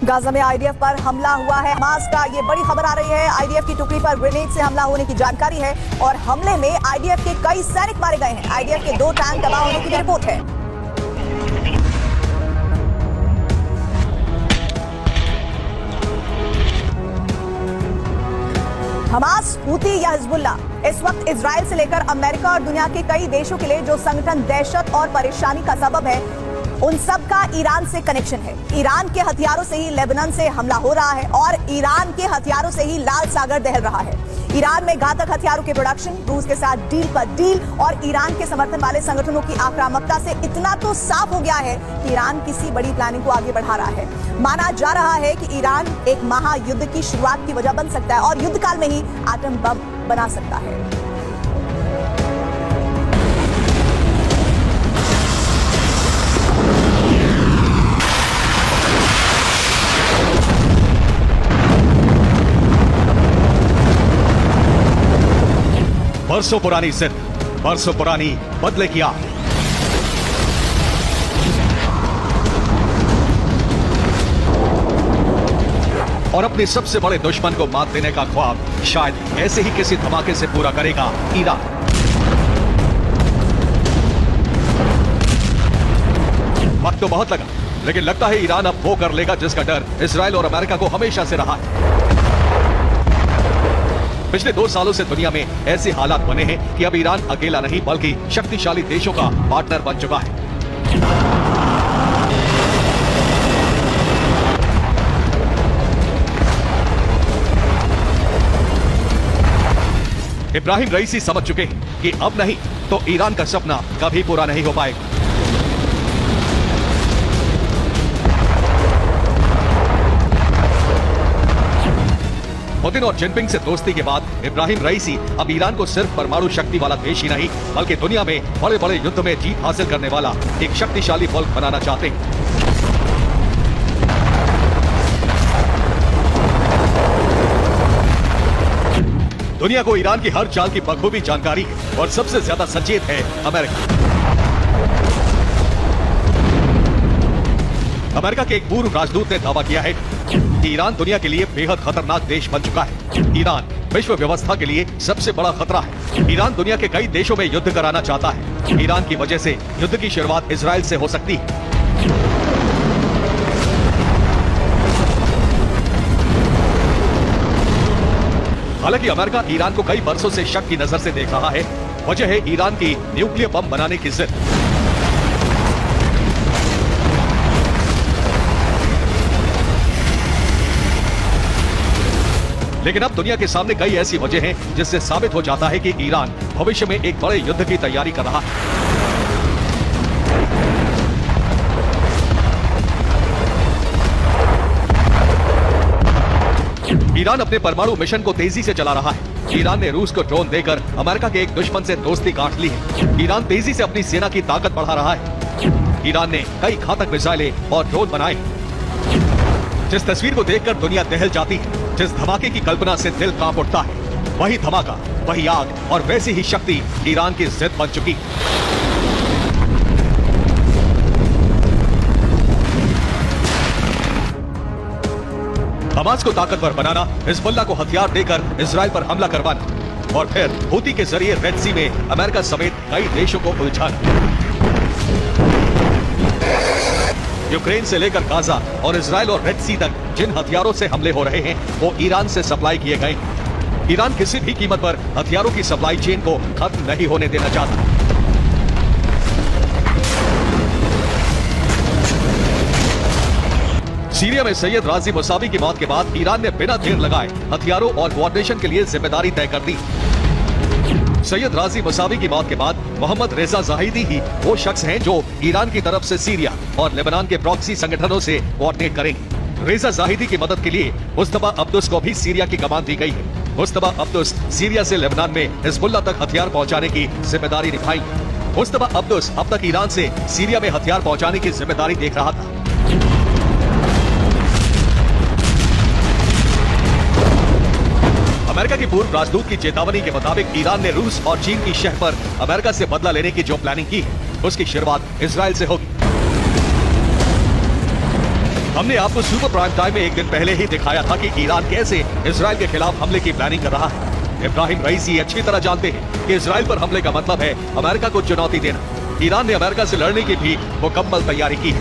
Gaza में IDF पर हमला हुआ है। हमास का ये बड़ी खबर आ रही है। आईडीएफ की टुकड़ी पर ग्रेनेड से हमला होने की जानकारी है और हमले में आईडीएफ के कई सैनिक मारे गए हैं। आईडीएफ के 2 टैंक तबाह होने की रिपोर्ट है। हमास, हूती या हिजबुल्लाह, इस वक्त इजराइल से लेकर अमेरिका और दुनिया के कई देशों के लिए जो संगठन दहशत और परेशानी का सबब है, उन सब का ईरान से कनेक्शन है। ईरान के हथियारों से ही लेबनान से हमला हो रहा है और ईरान के हथियारों से ही लाल सागर दहल रहा है। ईरान में घातक हथियारों के प्रोडक्शन, रूस के साथ डील पर डील और ईरान के समर्थन वाले संगठनों की आक्रामकता से इतना तो साफ हो गया है कि ईरान किसी बड़ी प्लानिंग को आगे बढ़ा रहा है। माना जा रहा है कि ईरान एक महायुद्ध की शुरुआत की वजह बन सकता है और युद्ध काल में ही एटम बम बना सकता है। बरसों पुरानी जिद, बरसों पुरानी बदले की आग। और अपने सबसे बड़े दुश्मन को मात देने का ख्वाब शायद ऐसे ही किसी धमाके से पूरा करेगा ईरान। वक्त तो बहुत लगा, लेकिन लगता है ईरान अब वो कर लेगा जिसका डर इजराइल और अमेरिका को हमेशा से रहा है। पिछले 2 सालों से दुनिया में ऐसे हालात बने हैं कि अब ईरान अकेला नहीं बल्कि शक्तिशाली देशों का पार्टनर बन चुका है। इब्राहिम रईसी समझ चुके हैं कि अब नहीं तो ईरान का सपना कभी पूरा नहीं हो पाएगा। पुतिन और जिनपिंग से दोस्ती के बाद इब्राहिम रईसी अब ईरान को सिर्फ परमाणु शक्ति वाला देश ही नहीं बल्कि दुनिया में बड़े बड़े युद्ध में जीत हासिल करने वाला एक शक्तिशाली मुल्क बनाना चाहते हैं। दुनिया को ईरान की हर चाल की बखूबी जानकारी है और सबसे ज्यादा सचेत है अमेरिका। अमेरिका के एक पूर्व राजदूत ने दावा किया है कि ईरान दुनिया के लिए बेहद खतरनाक देश बन चुका है। ईरान विश्व व्यवस्था के लिए सबसे बड़ा खतरा है। ईरान दुनिया के कई देशों में युद्ध कराना चाहता है। ईरान की वजह से युद्ध की शुरुआत इजराइल से हो सकती है। हालांकि अमेरिका ईरान को कई बरसों से शक की नजर से देख रहा है। वजह है ईरान की न्यूक्लियर बम बनाने की जिद। लेकिन अब दुनिया के सामने कई ऐसी वजह हैं जिससे साबित हो जाता है कि ईरान भविष्य में एक बड़े युद्ध की तैयारी कर रहा है। ईरान अपने परमाणु मिशन को तेजी से चला रहा है। ईरान ने रूस को ड्रोन देकर अमेरिका के एक दुश्मन से दोस्ती गांठ ली है। ईरान तेजी से अपनी सेना की ताकत बढ़ा रहा है। ईरान ने कई घातक मिसाइलें और ड्रोन बनाए। जिस तस्वीर को देखकर दुनिया दहल जाती है, जिस धमाके की कल्पना से दिल कांप उठता है, वही धमाका, वही आग और वैसी ही शक्ति ईरान की जिद बन चुकी। हमास को ताकतवर बनाना, हिजबुल्लाह को हथियार देकर इजराइल पर हमला करवाना और फिर हूती के जरिए रेड सी में अमेरिका समेत कई देशों को उलझाना। यूक्रेन से लेकर गाजा और इजराइल और रेड सी तक जिन हथियारों से हमले हो रहे हैं वो ईरान से सप्लाई किए गए। ईरान किसी भी कीमत पर हथियारों की सप्लाई चेन को खत्म नहीं होने देना चाहता। सीरिया में सैयद राजी मुसावी की मौत के बाद ईरान ने बिना देर लगाए हथियारों और कोऑर्डिनेशन के लिए जिम्मेदारी तय कर दी। सैयद राजी मुसावी की मौत के बाद मोहम्मद रेजा जाहिदी ही वो शख्स हैं जो ईरान की तरफ से सीरिया और लेबनान के प्रॉक्सी संगठनों से कोऑर्डिनेट करेंगे। रेजा जाहिदी की मदद के लिए मुस्तफा अब्दुस को भी सीरिया की कमान दी गई है। मुस्तफा अब्दुस सीरिया से लेबनान में हिजबुल्लाह तक हथियार पहुंचाने की जिम्मेदारी निभाएंगे। मुस्तफा अब्दुस अब तक ईरान से सीरिया में हथियार पहुंचाने की जिम्मेदारी देख रहा था। अमेरिका की पूर्व राजदूत की चेतावनी के मुताबिक ईरान ने रूस और चीन की शह पर अमेरिका से बदला लेने की जो प्लानिंग की है उसकी शुरुआत इजराइल से होगी। हमने आपको सुपर प्राइम टाइम में एक दिन पहले ही दिखाया था कि ईरान कैसे इजराइल के खिलाफ हमले की प्लानिंग कर रहा है। इब्राहिम रईसी अच्छी तरह जानते हैं कि इजराइल पर हमले का मतलब है अमेरिका को चुनौती देना। ईरान ने अमेरिका से लड़ने की भी मुकम्मल तैयारी की है।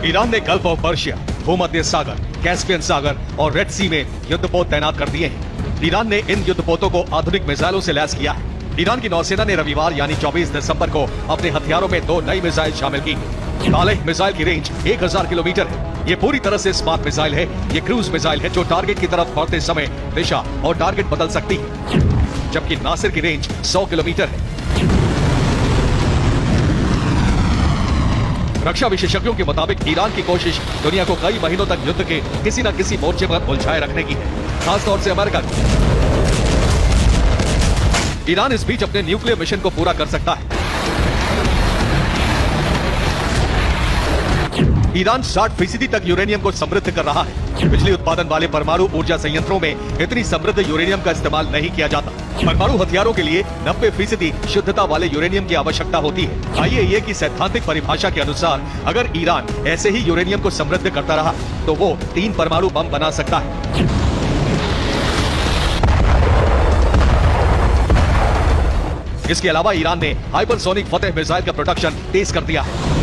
ईरान ने गल्फ ऑफ पर्शिया, भूमध्य सागर, कैस्पियन सागर और रेड सी में युद्धपोत तैनात कर दिए हैं। ईरान ने इन युद्धपोतों को आधुनिक मिसाइलों से लैस किया है। ईरान की नौसेना ने रविवार यानी 24 दिसंबर को अपने हथियारों में 2 नई मिसाइल शामिल की। तालेह मिसाइल की रेंज 1000 किलोमीटर है। ये पूरी तरह से स्मार्ट मिसाइल है। ये क्रूज मिसाइल है जो टारगेट की तरफ बढ़ते समय दिशा और टारगेट बदल सकती है, जबकि नासिर की रेंज 100 किलोमीटर है। रक्षा विशेषज्ञों के मुताबिक ईरान की कोशिश दुनिया को कई महीनों तक युद्ध के किसी न किसी मोर्चे पर उलझाए रखने की है, खासतौर से अमेरिका की। ईरान इस बीच अपने न्यूक्लियर मिशन को पूरा कर सकता है। ईरान 60% तक यूरेनियम को समृद्ध कर रहा है। बिजली उत्पादन वाले परमाणु ऊर्जा संयंत्रों में इतनी समृद्ध यूरेनियम का इस्तेमाल नहीं किया जाता। परमाणु हथियारों के लिए 90% शुद्धता वाले यूरेनियम की आवश्यकता होती है। आईएईए की सैद्धांतिक परिभाषा के अनुसार अगर ईरान ऐसे ही यूरेनियम को समृद्ध करता रहा तो वो 3 परमाणु बम बना सकता है। इसके अलावा ईरान ने हाइपरसोनिक फतेह मिसाइल का प्रोडक्शन तेज कर दिया है।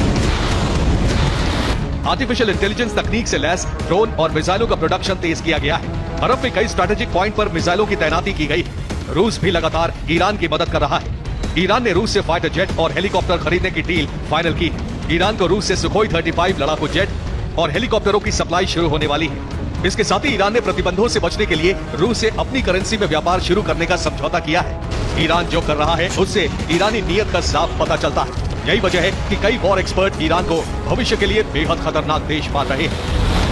आर्टिफिशियल इंटेलिजेंस तकनीक से लैस ड्रोन और मिसाइलों का प्रोडक्शन तेज किया गया है। अरब में कई स्ट्रेटेजिक पॉइंट पर मिसाइलों की तैनाती की गई है। रूस भी लगातार ईरान की मदद कर रहा है। ईरान ने रूस से फाइटर जेट और हेलीकॉप्टर खरीदने की डील फाइनल की है। ईरान को रूस से सुखोई 35 लड़ाकू जेट और हेलीकॉप्टरों की सप्लाई शुरू होने वाली है। इसके साथ ही ईरान ने प्रतिबंधों से बचने के लिए रूस से अपनी करेंसी में व्यापार शुरू करने का समझौता किया है। ईरान जो कर रहा है उससे ईरानी नीयत का साफ पता चलता है। यही वजह है कि कई वॉर एक्सपर्ट ईरान को भविष्य के लिए बेहद खतरनाक देश मान रहे हैं।